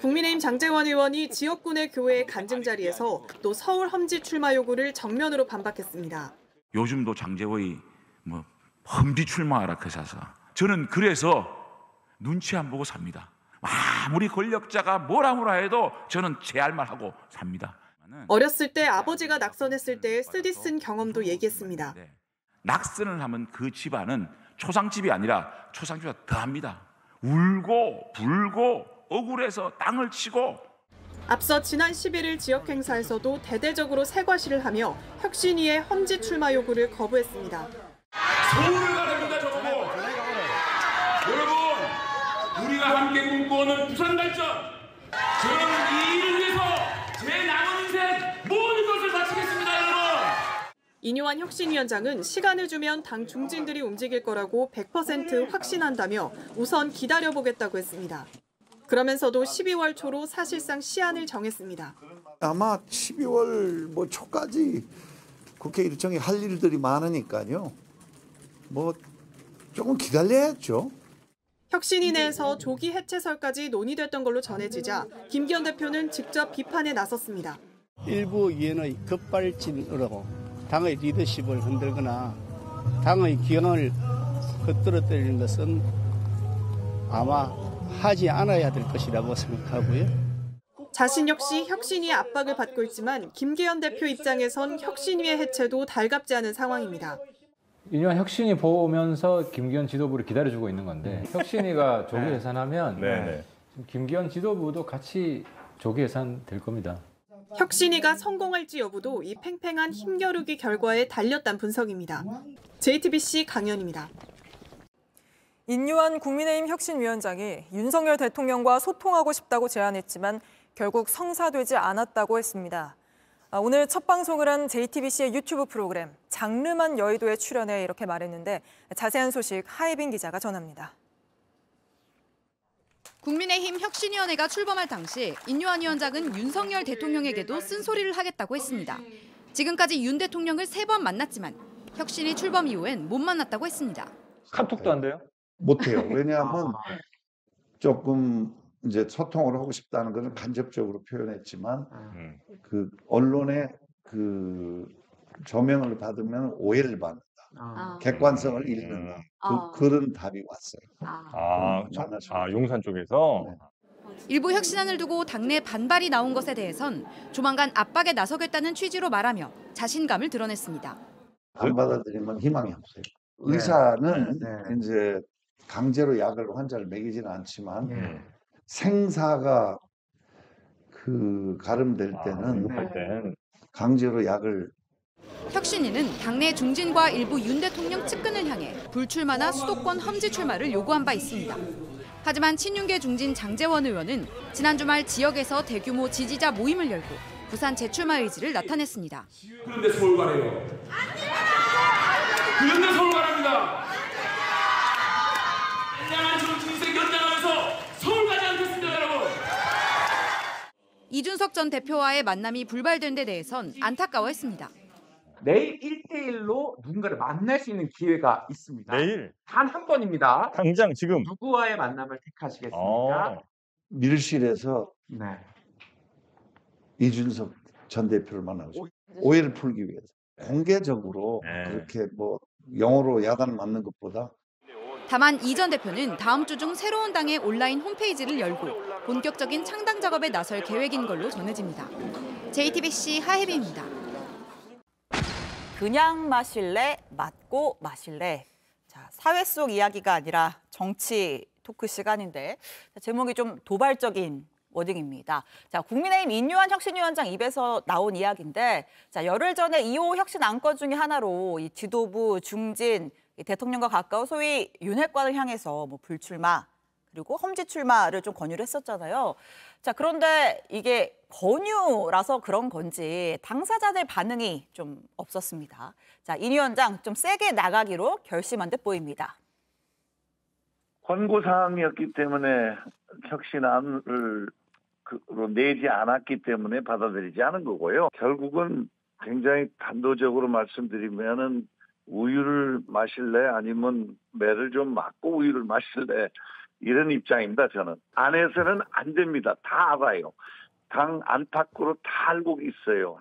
국민의힘 장제원 의원이 지역군의 교회 간증 자리에서 또 서울 험지 출마 요구를 정면으로 반박했습니다. 요즘도 장제원이 험지 출마하라 하셔서 저는 그래서 눈치 안 보고 삽니다. 아무리 권력자가 뭐라 해도 저는 제 할 말 하고 삽니다. 어렸을 때 아버지가 낙선했을 때의 쓰디쓴 경험도 얘기했습니다. 낙선을 하면 그 집안은 초상집이 아니라 초상집보다 더합니다. 울고 불고 억울해서 땅을 치고. 앞서 지난 11일 지역 행사에서도 대대적으로 세과시를 하며 혁신위의 험지 출마 요구를 거부했습니다. 서울을 가립니다, 저거. 여러분, 우리가 함께 꿈꿔오는 부산 발전. 저는 이 일을 위해서 제 남은 인생 모든 것을 바치겠습니다, 여러분. 인요한 혁신위원장은 시간을 주면 당 중진들이 움직일 거라고 100% 확신한다며 우선 기다려보겠다고 했습니다. 그러면서도 12월 초로 사실상 시한을 정했습니다. 아마 12월 초까지 국회 일정이 할 일들이 많으니까요. 조금 기다려야죠. 혁신위 내에서 조기 해체설까지 논의됐던 걸로 전해지자 김기현 대표는 직접 비판에 나섰습니다. 일부 의원의 급발진으로 당의 리더십을 흔들거나 당의 기강을 헛들어뜨리는 것은 아마 하지 않아야 될 것이라고 생각하고요. 자신 역시 혁신위의 압박을 받고 있지만 김기현 대표 입장에선 혁신위의 해체도 달갑지 않은 상황입니다. 인요한 혁신위 보면서 김기현 지도부를 기다려주고 있는 건데 혁신위가 조기 해산하면 김기현 지도부도 같이 조기 해산될 겁니다. 혁신위가 성공할지 여부도 이 팽팽한 힘겨루기 결과에 달렸다는 분석입니다. JTBC 강연입니다. 인요한 국민의힘 혁신위원장이 윤석열 대통령과 소통하고 싶다고 제안했지만 결국 성사되지 않았다고 했습니다. 오늘 첫 방송을 한 JTBC의 유튜브 프로그램 장르만 여의도에 출연해 이렇게 말했는데 자세한 소식 하예빈 기자가 전합니다. 국민의힘 혁신위원회가 출범할 당시 인요한 위원장은 윤석열 대통령에게도 쓴소리를 하겠다고 했습니다. 지금까지 윤 대통령을 3번 만났지만 혁신위 출범 이후엔 못 만났다고 했습니다. 카톡도 안 돼요? 못해요. 왜냐하면 조금 이제 소통을 하고 싶다는 것은 간접적으로 표현했지만 그 언론의 그 조명을 받으면 오해를 받는다. 객관성을 잃는다. 그런 답이 왔어요. 용산 쪽에서? 네. 일부 혁신안을 두고 당내 반발이 나온 것에 대해선 조만간 압박에 나서겠다는 취지로 말하며 자신감을 드러냈습니다. 안 받아들이면 희망이 없어요. 의사는 이제 강제로 약을 환자를 먹이지는 않지만 생사가 가름될 때는 강제로 약을. 혁신위는 당내 중진과 일부 윤 대통령 측근을 향해 불출마나 수도권 험지 출마를 요구한 바 있습니다. 하지만 친윤계 중진 장제원 의원은 지난 주말 지역에서 대규모 지지자 모임을 열고 부산 재출마 의지를 나타냈습니다. 그런데 서울 가래요. 그런데 서울 가랍니다. 연장한 정치인생 연장하면서 서울 가지 않겠습니다, 여러분. 이준석 전 대표와의 만남이 불발된 데 대해선 안타까워했습니다. 내일 1대1로 누군가를 만날 수 있는 기회가 있습니다. 내일? 단 한 번입니다. 당장 지금? 누구와의 만남을 택하시겠습니까? 밀실에서 이준석 전 대표를 만나고 싶어요. 오해를 풀기 위해서. 공개적으로 그렇게 영어로 야단 맞는 것보다. 다만 이 전 대표는 다음 주 중 새로운 당의 온라인 홈페이지를 열고 본격적인 창당 작업에 나설 계획인 걸로 전해집니다. JTBC 하혜빈입니다. 그냥 마실래, 맞고 마실래. 자, 사회 속 이야기가 아니라 정치 토크 시간인데 제목이 좀 도발적인 워딩입니다. 자, 국민의힘 인요한 혁신위원장 입에서 나온 이야기인데 열흘 전에 2호 혁신 안건 중에 하나로 이 지도부, 중진, 대통령과 가까운 소위 윤핵관을 향해서 불출마 그리고 험지 출마를 좀 권유를 했었잖아요. 자, 그런데 이게 권유라서 그런 건지 당사자들 반응이 좀 없었습니다. 자, 인 위원장 좀 세게 나가기로 결심한 듯 보입니다. 권고사항이었기 때문에 혁신안을 내지 않았기 때문에 받아들이지 않은 거고요. 결국은 굉장히 단도적으로 말씀드리면은 우유를 마실래 아니면 매를 좀 맞고 우유를 마실래 이런 입장입니다. 저는 안에서는 안 됩니다. 다 알아요. 당 안팎으로 다 알고 있어요.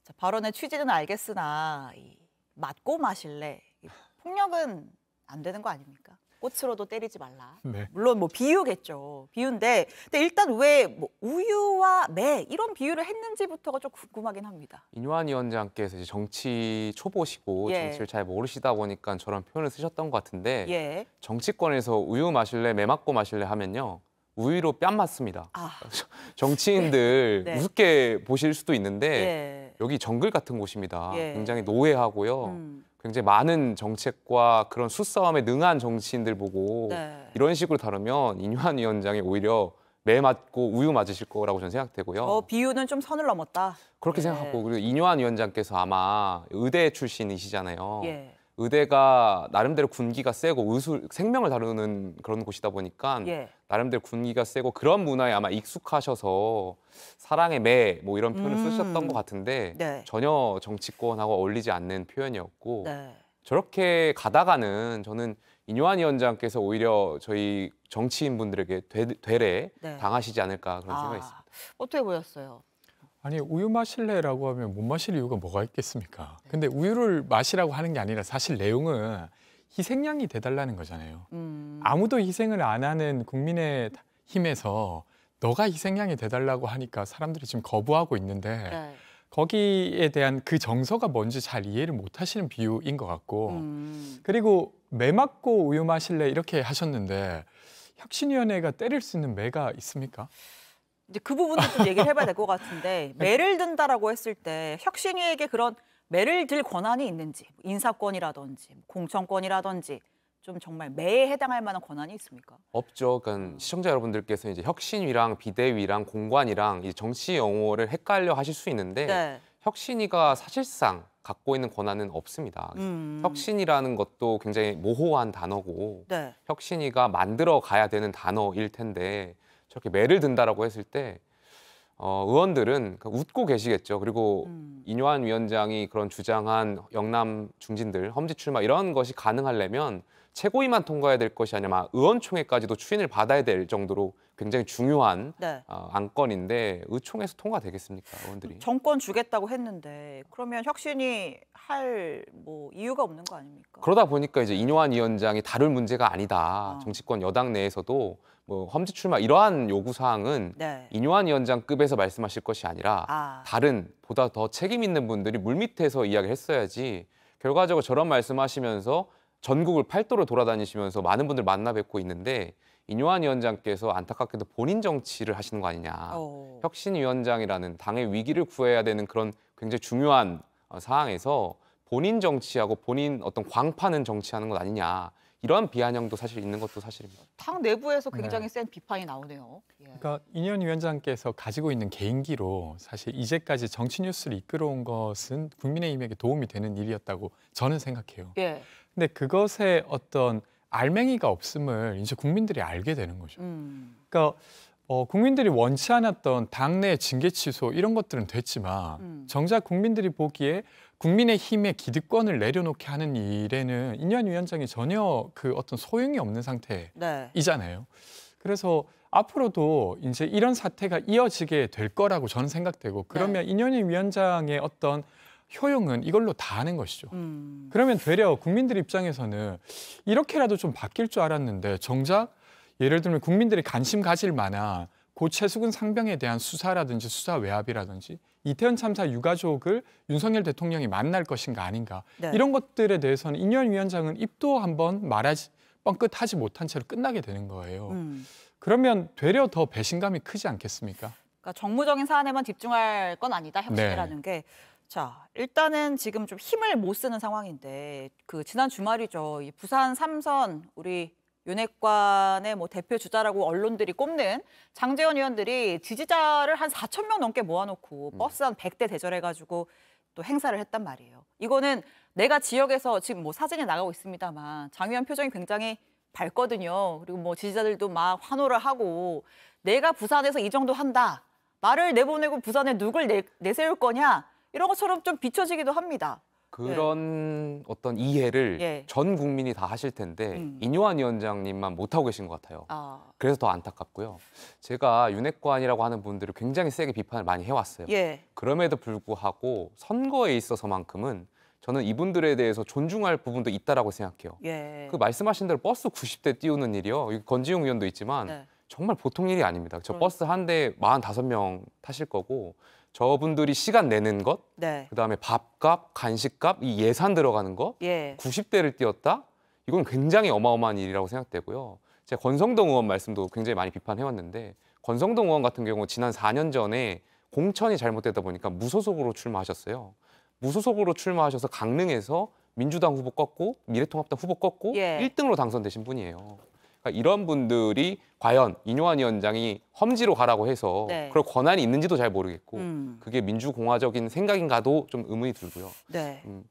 자, 발언의 취지는 알겠으나 맞고 마실래? 폭력은 안 되는 거 아닙니까? 꽃으로도 때리지 말라. 네. 물론 뭐 비유겠죠. 비유인데 근데 일단 왜 뭐 우유와 매 이런 비유를 했는지부터가 좀 궁금하긴 합니다. 인요한 위원장께서 이제 정치 초보시고 예. 정치를 잘 모르시다 보니까 저런 표현을 쓰셨던 것 같은데 예. 정치권에서 우유 마실래, 매 맞고 마실래 하면요. 우유로 뺨 맞습니다. 아. 정치인들 네. 우습게 보실 수도 있는데 예. 여기 정글 같은 곳입니다. 예. 굉장히 노회하고요. 굉장히 많은 정책과 그런 수싸움에 능한 정치인들 보고 네. 이런 식으로 다루면 인요한 위원장이 오히려 매 맞고 우유 맞으실 거라고 저는 생각되고요. 비유는 좀 선을 넘었다. 그렇게 예. 생각하고 그리고 인요한 위원장께서 아마 의대 출신이시잖아요. 예. 의대가 나름대로 군기가 세고 생명을 다루는 그런 곳이다 보니까 예. 나름대로 군기가 세고 그런 문화에 아마 익숙하셔서 사랑의 매 뭐 이런 표현을 쓰셨던 것 같은데 네. 전혀 정치권하고 어울리지 않는 표현이었고 네. 저렇게 가다가는 저는 인요한 위원장께서 오히려 저희 정치인분들에게 되레 네. 당하시지 않을까 그런 생각이 있습니다. 어떻게 보였어요? 아니 우유 마실래라고 하면 못 마실 이유가 뭐가 있겠습니까? 근데 우유를 마시라고 하는 게 아니라 사실 내용은 희생양이 돼달라는 거잖아요. 아무도 희생을 안 하는 국민의힘에서 너가 희생양이 돼달라고 하니까 사람들이 지금 거부하고 있는데 네. 거기에 대한 그 정서가 뭔지 잘 이해를 못 하시는 비유인 것 같고 그리고 매 맞고 우유 마실래 이렇게 하셨는데 혁신위원회가 때릴 수 있는 매가 있습니까? 이제 그 부분도 좀 얘기를 해봐야 될 것 같은데 매를 든다라고 했을 때 혁신위에게 그런 매를 들 권한이 있는지 인사권이라든지 공천권이라든지 좀 정말 매에 해당할 만한 권한이 있습니까? 없죠. 그러니까 시청자 여러분들께서 이제 혁신위랑 비대위랑 공관이랑 이 정치 용어를 헷갈려 하실 수 있는데 네. 혁신위가 사실상 갖고 있는 권한은 없습니다. 혁신이라는 것도 굉장히 모호한 단어고 네. 혁신위가 만들어 가야 되는 단어일 텐데 저렇게 매를 든다라고 했을 때 의원들은 웃고 계시겠죠. 그리고 인요한 위원장이 그런 주장한 영남 중진들 험지 출마 이런 것이 가능하려면 최고위만 통과해야 될 것이 아니라 의원총회까지도 추인을 받아야 될 정도로 굉장히 중요한 네. 안건인데 의총에서 통과되겠습니까, 의원들이? 정권 주겠다고 했는데 그러면 혁신이 할 뭐 이유가 없는 거 아닙니까? 그러다 보니까 이제 인요한 위원장이 다룰 문제가 아니다. 정치권 여당 내에서도 뭐 험지 출마 이러한 요구 사항은 네. 인요한 위원장급에서 말씀하실 것이 아니라 다른 보다 더 책임 있는 분들이 물밑에서 이야기를 했어야지 결과적으로 저런 말씀하시면서 전국을 팔도로 돌아다니시면서 많은 분들 만나 뵙고 있는데 인요한 위원장께서 안타깝게도 본인 정치를 하시는 거 아니냐. 혁신위원장이라는 당의 위기를 구해야 되는 그런 굉장히 중요한 상황에서 본인 정치하고 본인 어떤 광파는 정치하는 것 아니냐. 이런 비아냥도 사실 있는 것도 사실입니다. 당 내부에서 굉장히 센 비판이 나오네요. 예. 그러니까 인요한 위원장께서 가지고 있는 개인기로 사실 이제까지 정치 뉴스를 이끌어온 것은 국민의힘에게 도움이 되는 일이었다고 저는 생각해요. 예. 근데 그것에 어떤 알맹이가 없음을 이제 국민들이 알게 되는 거죠. 그러니까 국민들이 원치 않았던 당내 징계 취소 이런 것들은 됐지만 정작 국민들이 보기에 국민의힘의 기득권을 내려놓게 하는 일에는 인요한 위원장이 전혀 그 어떤 소용이 없는 상태이잖아요. 네. 그래서 앞으로도 이제 이런 사태가 이어지게 될 거라고 저는 생각되고 그러면 인요한 위원장의 어떤 효용은 이걸로 다 하는 것이죠. 그러면 되려 국민들 입장에서는 이렇게라도 좀 바뀔 줄 알았는데 정작 예를 들면 국민들이 관심 가질 만한 고 최수근 상병에 대한 수사라든지 수사 외압이라든지 이태원 참사 유가족을 윤석열 대통령이 만날 것인가 아닌가 네. 이런 것들에 대해서는 인요한 위원장은 입도 한번 말하지 뻥끗하지 못한 채로 끝나게 되는 거예요. 그러면 되려 더 배신감이 크지 않겠습니까? 그러니까 정무적인 사안에만 집중할 건 아니다 혁신이라는 게. 자, 일단은 지금 좀 힘을 못 쓰는 상황인데 그 지난 주말이죠. 이 부산 3선 우리 윤핵관의 뭐 대표 주자라고 언론들이 꼽는 장제원 의원들이 지지자를 한 4천 명 넘게 모아놓고 버스 한 100대 대절해가지고 또 행사를 했단 말이에요. 이거는 내가 지역에서 지금 뭐 사진이 나가고 있습니다만 장 의원 표정이 굉장히 밝거든요. 그리고 뭐 지지자들도 막 환호를 하고 내가 부산에서 이 정도 한다. 나를 내보내고 부산에 누굴 내세울 거냐. 이런 것처럼 좀 비춰지기도 합니다. 그런 어떤 이해를 전 국민이 다 하실 텐데 인요한 위원장님만 못하고 계신 것 같아요. 그래서 더 안타깝고요. 제가 윤핵관이라고 하는 분들을 굉장히 세게 비판을 많이 해왔어요. 그럼에도 불구하고 선거에 있어서만큼은 저는 이분들에 대해서 존중할 부분도 있다라고 생각해요. 그 말씀하신 대로 버스 90대 띄우는 일이요. 권지웅 의원도 있지만 정말 보통 일이 아닙니다. 저 버스 한 대에 45명 타실 거고 저분들이 시간 내는 것, 그다음에 밥값, 간식값, 이 예산 들어가는 거, 90대를 띄웠다? 이건 굉장히 어마어마한 일이라고 생각되고요. 제가 권성동 의원 말씀도 굉장히 많이 비판해왔는데 권성동 의원 같은 경우 지난 4년 전에 공천이 잘못되다 보니까 무소속으로 출마하셨어요. 무소속으로 출마하셔서 강릉에서 민주당 후보 꺾고 미래통합당 후보 꺾고 1등으로 당선되신 분이에요. 그러니까 이런 분들이 과연 인요한 위원장이 험지로 가라고 해서 그럴 권한이 있는지도 잘 모르겠고 그게 민주공화적인 생각인가도 좀 의문이 들고요.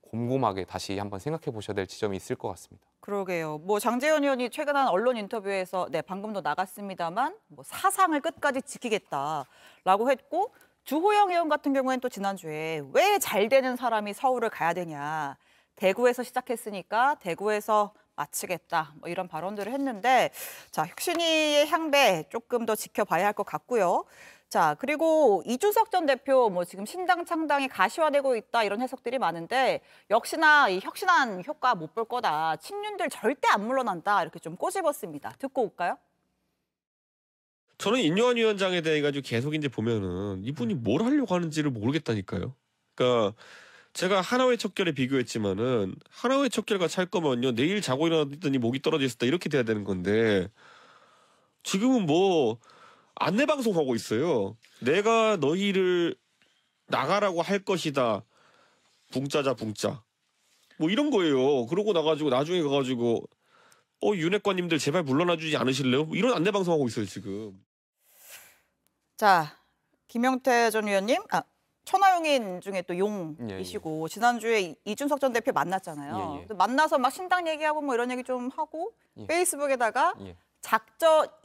곰곰하게 다시 한번 생각해 보셔야 될 지점이 있을 것 같습니다. 그러게요. 뭐 장제원 의원이 최근 한 언론 인터뷰에서 방금도 나갔습니다만 뭐 사상을 끝까지 지키겠다라고 했고 주호영 의원 같은 경우에는 또 지난주에 왜 잘 되는 사람이 서울을 가야 되냐. 대구에서 시작했으니까 대구에서 마치겠다. 뭐 이런 발언들을 했는데 자, 혁신위의 향배 조금 더 지켜봐야 할 것 같고요. 자, 그리고 이준석 전 대표 뭐 지금 신당 창당이 가시화되고 있다 이런 해석들이 많은데 역시나 이 혁신안 효과 못 볼 거다. 친윤들 절대 안 물러난다. 이렇게 좀 꼬집었습니다. 듣고 올까요? 저는 인요한 위원장에 대해 가지고 계속 이제 보면은 이분이 뭘 하려고 하는지를 모르겠다니까요. 그러니까 제가 하나회 척결에 비교했지만은 하나회 척결과 찰 거면요 내일 자고 일어났더니 목이 떨어져 있었다 이렇게 돼야 되는 건데 지금은 뭐 안내 방송하고 있어요. 내가 너희를 나가라고 할 것이다. 붕짜자 붕짜. 뭐 이런 거예요. 그러고 나가지고 나중에 가가지고 윤핵관님들 제발 물러나주지 않으실래요? 뭐 이런 안내 방송하고 있어요 지금. 자, 김영태 전 의원님. 천하용인 중에 또 용이시고 지난주에 이준석 전 대표 만났잖아요. 만나서 막 신당 얘기하고 뭐 이런 얘기 좀 하고 페이스북에다가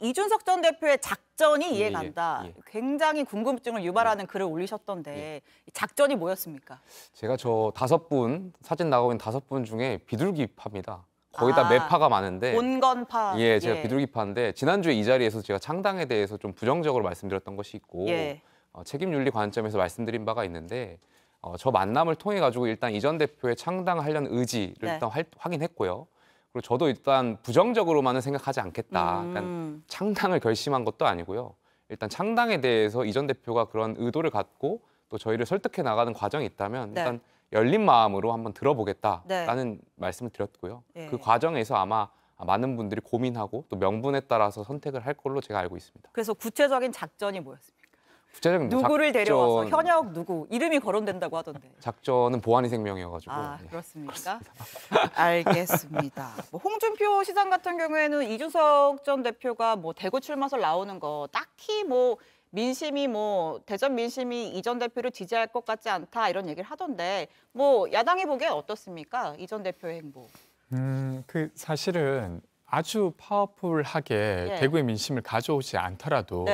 이준석 전 대표의 작전이 이해간다. 굉장히 궁금증을 유발하는 글을 올리셨던데 작전이 뭐였습니까? 제가 저 5분 사진 나가고 있는 5분 중에 비둘기파입니다. 거의 다 매파가 많은데 온건파. 제가 비둘기파인데 지난주에 이 자리에서 제가 창당에 대해서 좀 부정적으로 말씀드렸던 것이 있고 책임윤리 관점에서 말씀드린 바가 있는데 저 만남을 통해 가지고 일단 이 전 대표의 창당하려는 의지를 일단 확인했고요. 그리고 저도 일단 부정적으로만은 생각하지 않겠다. 일단 창당을 결심한 것도 아니고요. 일단 창당에 대해서 이 전 대표가 그런 의도를 갖고 또 저희를 설득해 나가는 과정이 있다면 일단 열린 마음으로 한번 들어보겠다라는 말씀을 드렸고요. 그 과정에서 아마 많은 분들이 고민하고 또 명분에 따라서 선택을 할 걸로 제가 알고 있습니다. 그래서 구체적인 작전이 뭐였습니까? 구체적인 누구를 데려와서 현역 누구 이름이 거론된다고 하던데. 작전은 보안이 생명이어가지고. 그렇습니까? 알겠습니다. 뭐 홍준표 시장 같은 경우에는 이준석 전 대표가 뭐 대구 출마설 나오는 거 딱히 뭐 민심이 뭐 대전 민심이 이 전 대표를 지지할 것 같지 않다 이런 얘기를 하던데 뭐 야당이 보기엔 어떻습니까? 이 전 대표의 행보. 그 사실은 아주 파워풀하게 대구의 민심을 가져오지 않더라도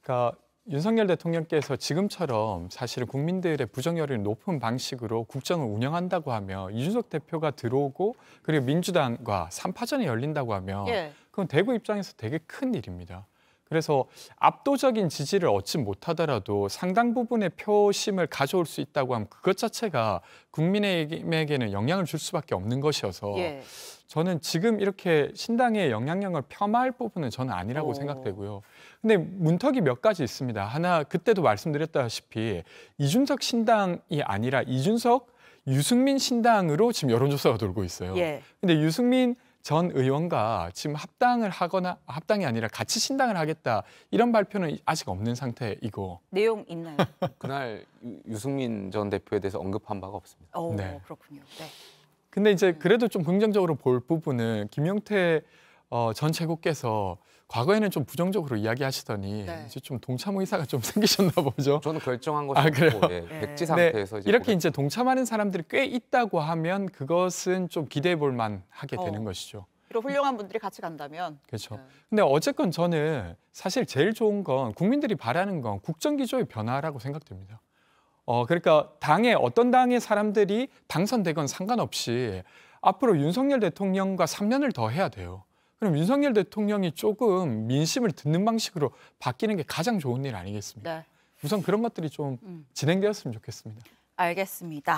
그러니까 윤석열 대통령께서 지금처럼 사실은 국민들의 부정열이 높은 방식으로 국정을 운영한다고 하면 이준석 대표가 들어오고 그리고 민주당과 3파전이 열린다고 하면 그건 대구 입장에서 되게 큰 일입니다. 그래서 압도적인 지지를 얻지 못하더라도 상당 부분의 표심을 가져올 수 있다고 하면 그것 자체가 국민에게는 영향을 줄 수밖에 없는 것이어서 저는 지금 이렇게 신당의 영향력을 폄하할 부분은 저는 아니라고 생각되고요. 근데 문턱이 몇 가지 있습니다. 하나 그때도 말씀드렸다시피 이준석 신당이 아니라 이준석, 유승민 신당으로 지금 여론조사가 돌고 있어요. 근데 유승민 전 의원과 지금 합당을 하거나 합당이 아니라 같이 신당을 하겠다 이런 발표는 아직 없는 상태이고. 내용 있나요? 그날 유승민 전 대표에 대해서 언급한 바가 없습니다. 그렇군요. 근데 이제 그래도 좀 긍정적으로 볼 부분은 김용태 전 최고께서 과거에는 좀 부정적으로 이야기하시더니 이제 좀 동참 의사가 좀 생기셨나 보죠. 저는 결정한 것이 없고 백지 상태에서 이렇게 이제 동참하는 사람들이 꽤 있다고 하면 그것은 좀 기대해 볼 만하게 되는 것이죠. 그리고 훌륭한 분들이 같이 간다면. 그렇죠. 근데 어쨌건 저는 사실 제일 좋은 건 국민들이 바라는 건 국정 기조의 변화라고 생각됩니다. 그러니까 당의 어떤 당의 사람들이 당선되건 상관없이 앞으로 윤석열 대통령과 3년을 더 해야 돼요. 그럼 윤석열 대통령이 조금 민심을 듣는 방식으로 바뀌는 게 가장 좋은 일 아니겠습니까? 네. 우선 그런 것들이 좀 진행되었으면 좋겠습니다. 알겠습니다.